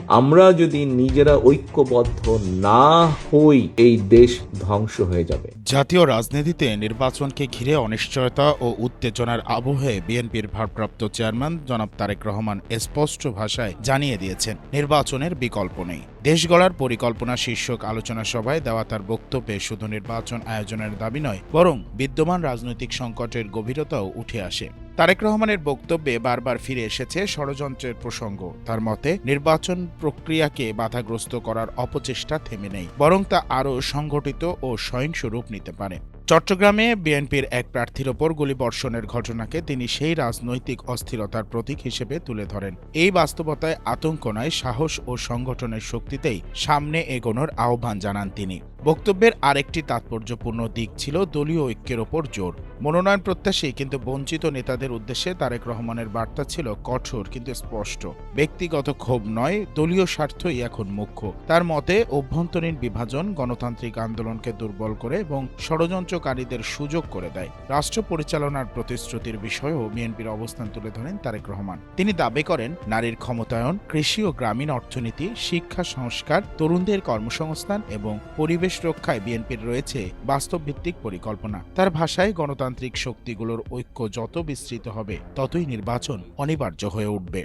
আমরা যদি নিজেরা ঐক্যবদ্ধ না হই, এই দেশ ধ্বংস হয়ে যাবে। জাতীয় রাজনীতিতে নির্বাচনকে ঘিরে অনিশ্চয়তা ও উত্তেজনার আবহে বিএনপির ভারপ্রাপ্ত চেয়ারম্যান জনাব তারেক রহমান স্পষ্ট ভাষায় জানিয়ে দিয়েছেন, নির্বাচনের বিকল্প নেই। দেশ গড়ার পরিকল্পনা শীর্ষক আলোচনা সভায় দেওয়া তার বক্তব্যে শুধু নির্বাচন আয়োজনের দাবি নয়, বরং বিদ্যমান রাজনৈতিক সংকটের গভীরতাও উঠে আসে। তারেক রহমানের বক্তব্যে বারবার ফিরে এসেছে ষড়যন্ত্রের প্রসঙ্গ। তার মতে, নির্বাচন প্রক্রিয়াকে বাধাগ্রস্ত করার অপচেষ্টা থেমে নেই, বরং তা আরও সংগঠিত ও সহিংস রূপ নিতে পারে। চট্টগ্রামে বিএনপির এক প্রার্থীর ওপর গুলিবর্ষণের ঘটনাকে তিনি সেই রাজনৈতিক অস্থিরতার প্রতীক হিসেবে তুলে ধরেন। এই বাস্তবতায় আতঙ্ক নয়, সাহস ও সংগঠনের শক্তিতেই সামনে এগোনোর আহ্বান জানান তিনি। বক্তব্যের আরেকটি তাৎপর্যপূর্ণ দিক ছিল দলীয় ঐক্যের ওপর জোর। মনোনয়ন প্রত্যাশী কিন্তু বঞ্চিত নেতাদের উদ্দেশ্যে তারেক রহমানের বার্তা ছিল কঠোর কিন্তু স্পষ্ট। ব্যক্তিগত ক্ষোভ নয়, দলীয় স্বার্থই এখন মুখ্য। তার মতে, অভ্যন্তরীণ বিভাজন গণতান্ত্রিক আন্দোলনকে দুর্বল করে এবং ষড়যন্ত্রকারীদের সুযোগ করে দেয়। রাষ্ট্র পরিচালনার প্রতিশ্রুতির বিষয়েও বিএনপির অবস্থান তুলে ধরেন তারেক রহমান। তিনি দাবি করেন, নারীর ক্ষমতায়ন, কৃষি ও গ্রামীণ অর্থনীতি, শিক্ষা সংস্কার, তরুণদের কর্মসংস্থান এবং পরিবেশ রক্ষায় বিএনপির রয়েছে বাস্তবভিত্তিক পরিকল্পনা। তার ভাষায়, গণতান্ত্রিক শক্তিগুলোর ঐক্য যত বিস্তৃত হবে, ততই নির্বাচন অনিবার্য হয়ে উঠবে।